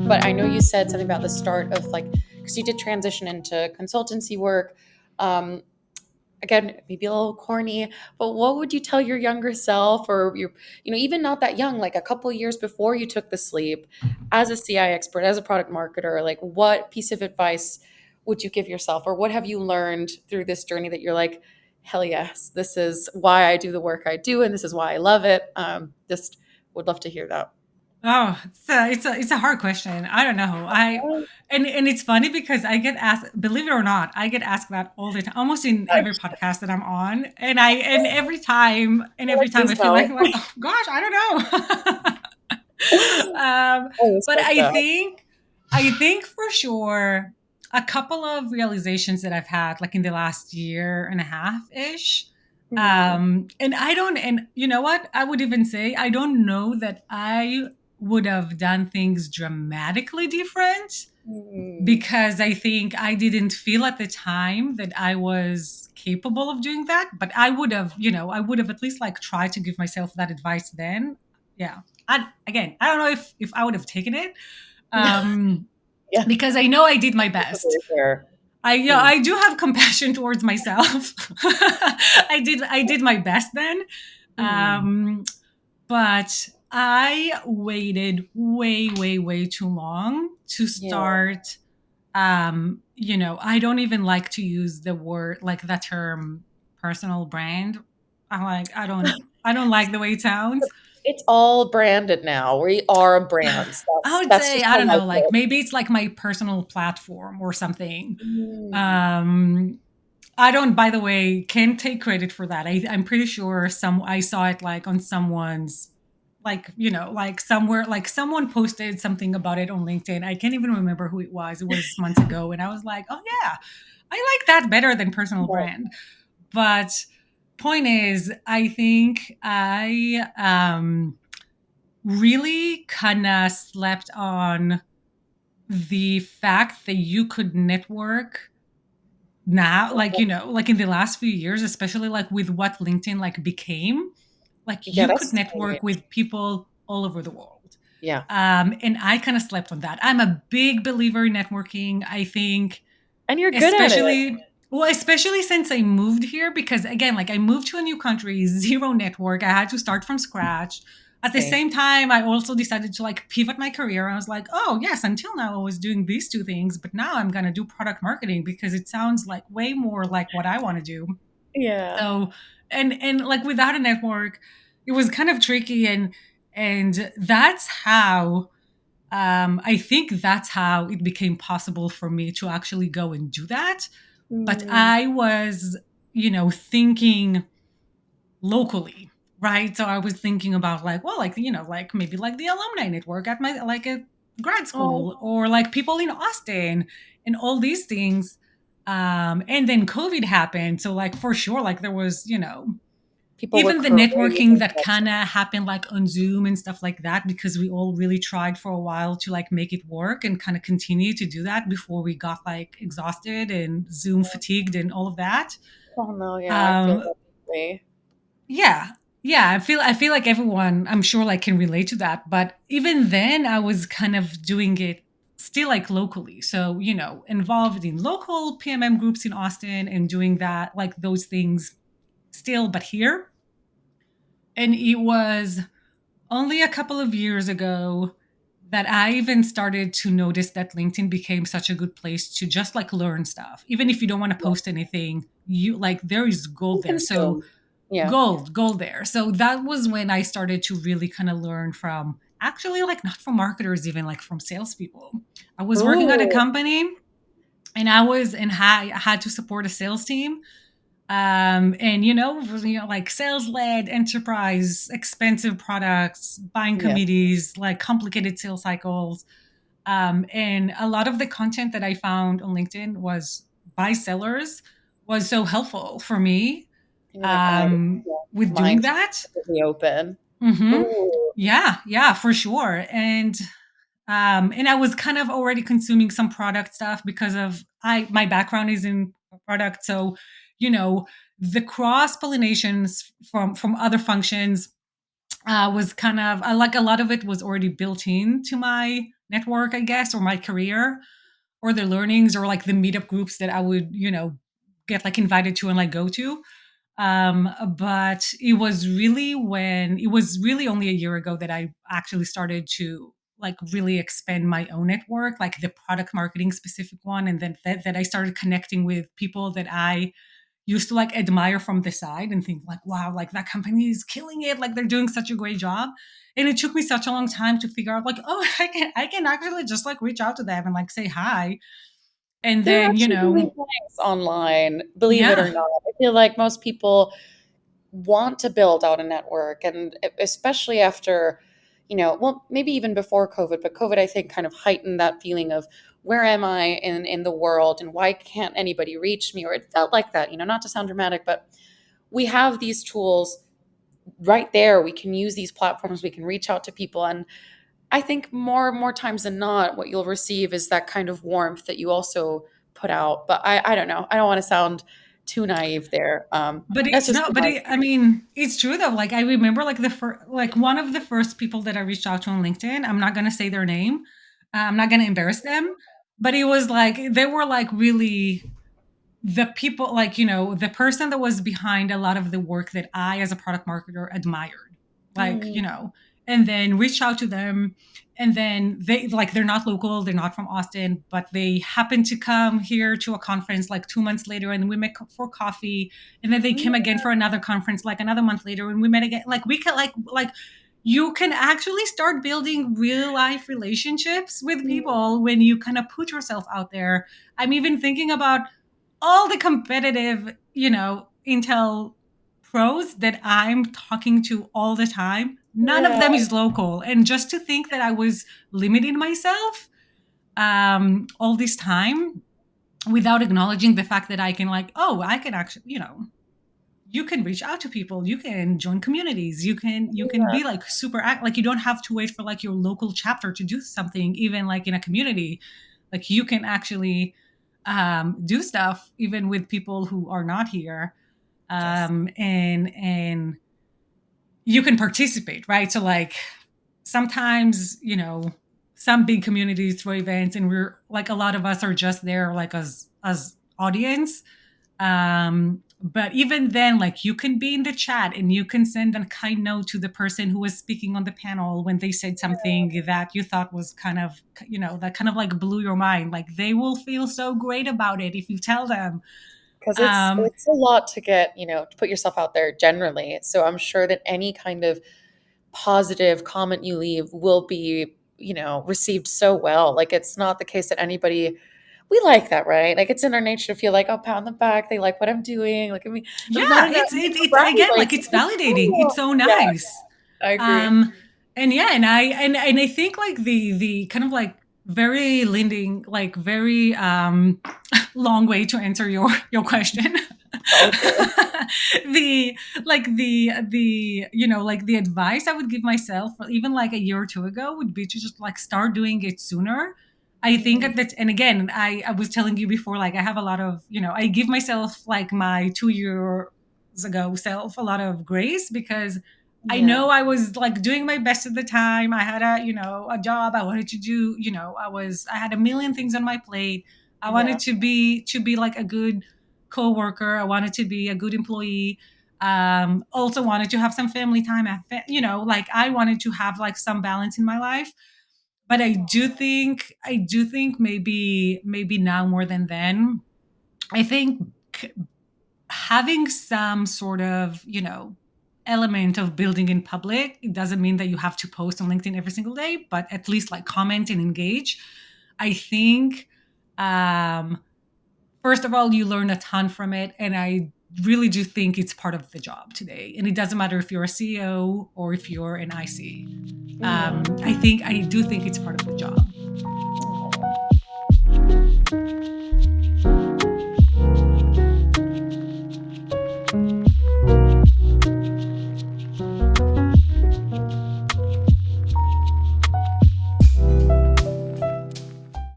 But I know you said something about the start of like, because you did transition into consultancy work. Um, Again, maybe a little corny, but what would you tell your younger self, or your, even not that young, like a couple years before you took the sleep, as a CI expert, as a product marketer, like what piece of advice would you give yourself, or what have you learned through this journey that you're like, hell yes, this is why I do the work I do, and this is why I love it. Just would love to hear that. Oh, it's a hard question. I don't know. And it's funny because I get asked, believe it or not, I get asked that all the time, almost in every podcast that I'm on. And every time Please I feel no. like, oh gosh, I don't know. I But respect I that. think I think for sure a couple of realizations that I've had like in the last year and a half ish. Mhm. And I don't, and you know what? I would even say I don't know that I would have done things dramatically different Mhm. because I think I didn't feel at the time that I was capable of doing that. But I would have at least like tried to give myself that advice then. Yeah. Again, I don't know if I would have taken it, um, Yeah, because I know I did my that's best. very fair. Mm. I do have compassion towards myself. I did my best then. Mm. Um, but I waited way, way, way too long to Yeah. start. I don't even like to use the word like that term personal brand. I don't like the way it sounds. It's all branded now. We are brands. I That's would that's say, just I how don't life know, like is. maybe it's like my personal platform or something. Mm. Um, I don't, by the way, can take credit for that. I'm pretty sure I saw it like on someone's, like, like somewhere, like someone posted something about it on LinkedIn. I can't even remember who it was. It was months ago. And I was like, oh, yeah, I like that better than personal Right. brand. But point is, I think I really kind of slept on the fact that you could network now, like like in the last few years, especially like with what LinkedIn like became, like Yeah, you could that's network with people all over the world. yeah. And I kind of slept on that. I'm a big believer in networking. I think, And you're good at it. especially since I moved here, because again, like I moved to a new country, zero network. I had to start from scratch. At the Same. same time, I also decided to like pivot my career. I was like, oh yes, until now I was doing these two things, but now I'm gonna do product marketing because it sounds like way more like what I want to do. Yeah. So, and like without a network, it was kind of tricky, and that's how I think that's how it became possible for me to actually go and do that. But Mm. I was, thinking locally, right? So I was thinking about like, well, like, like maybe like the alumni network at my, like a grad Oh, school, or like people in Austin and all these things. And then COVID happened. So like for sure, like there was, people were even the craving networking that connection. kind of happened like on Zoom and stuff like that, because we all really tried for a while to like make it work and kind of continue to do that before we got like exhausted and Zoom fatigued and all of that. Oh no, yeah, I feel Um, that way. yeah, yeah, I feel like everyone, I'm sure, like can relate to that. But even then, I was kind of doing it still like locally, so involved in local PMM groups in Austin and doing that, like those things still, but here. And it was only a couple of years ago that I even started to notice that LinkedIn became such a good place to just like learn stuff. Even if you don't want to Yeah. post anything, you like there is gold And there. So consume. Yeah. gold there. So that was when I started to really kind of learn from, actually, like not from marketers, even like from salespeople. I was working at a Ooh. company, and I had to support a sales team, and like sales led enterprise, expensive products, buying Yeah. committees, like complicated sales cycles. And a lot of the content that I found on LinkedIn was by sellers, was so helpful for me You're like, oh, yeah. with doing Minds that. completely open. Hmm. Ooh. Yeah, yeah, for sure. And I was kind of already consuming some product stuff because of I my background is in product, so you know the cross pollinations from other functions was kind of like a lot of it was already built into my network, I guess, or my career, or the learnings, or like the meetup groups that I would, get like invited to and like go to. But it was really only a year ago that I actually started to like really expand my own network, like the product marketing specific one. And then that I started connecting with people that I used to like admire from the side and think like, wow, like that company is killing it. Like they're doing such a great job. And it took me such a long time to figure out like, oh, I can actually just like reach out to them and like say hi. And They're then, actually doing things online, believe it or yeah. not. I feel like most people want to build out a network, and especially after, well, maybe even before COVID, but COVID, I think, kind of heightened that feeling of where am I in the world and why can't anybody reach me? Or it felt like that, not to sound dramatic, but we have these tools right there. We can use these platforms, we can reach out to people. And I think more times than not, what you'll receive is that kind of warmth that you also put out. But I don't know. I don't want to sound too naive there. But That's just been my I mean, it's true though. Like I remember, like like one of the first people that I reached out to on LinkedIn. I'm not gonna say their name. I'm not gonna embarrass them. But it was like they were like really the people, like, the person that was behind a lot of the work that I as a product marketer admired, like, mm, and then reached out to them. And then they're not local, they're not from Austin, but they happened to come here to a conference like 2 months later, and we met for coffee. And then they came again yeah, for another conference like another month later, and we met again. Like we could like you can actually start building real life relationships with mm, people when you kind of put yourself out there. I'm even thinking about all the competitive, Intel pros that I'm talking to all the time. None of yeah, them is local. And just to think that I was limiting myself all this time without acknowledging the fact that I can, like, oh, I can actually, you can reach out to people, you can join communities, you can yeah. be like super act, like you don't have to wait for like your local chapter to do something, even like in a community. Like you can actually do stuff even with people who are not here. Yes. And you can participate, right? So like sometimes, some big communities throw events, and we're like, a lot of us are just there like as audience. But even then, like you can be in the chat and you can send a kind note to the person who was speaking on the panel when they said something that you thought was kind of, that kind of like blew your mind. Like they will feel so great about it if you tell them. Because um it's a lot to get, to put yourself out there generally. So I'm sure that any kind of positive comment you leave will be, received so well. Like it's not the case that anybody, we like that, right? Like it's in our nature to feel like, oh, pat on the back, they like what I'm doing. Like I mean, but not yeah, in a it's need for it's bragging. again, Like like it's it's validating, it's cool. so Yeah, nice. I agree. um and yeah, and I think like the kind of like very lending, like very long way to answer your question. All good. the like the advice I would give myself, even like a year or two ago, would be to just like start doing it sooner. I think Mm, that, and again, I was telling you before, like I have a lot of, I give myself like my 2 years ago self a lot of grace, because I yeah, know I was like doing my best at the time. I had a job I wanted to do. I had a million things on my plate. I wanted yeah, to be like a good coworker. I wanted to be a good employee. Also wanted to have some family time. Like I wanted to have like some balance in my life. But I do think maybe now more than then. I think having some sort of, element of building in public, it doesn't mean that you have to post on LinkedIn every single day, but at least like comment and engage. I think, um, first of all, you learn a ton from it. And I really do think it's part of the job today. And it doesn't matter if you're a CEO or if you're an IC. yeah. I do think it's part of the job.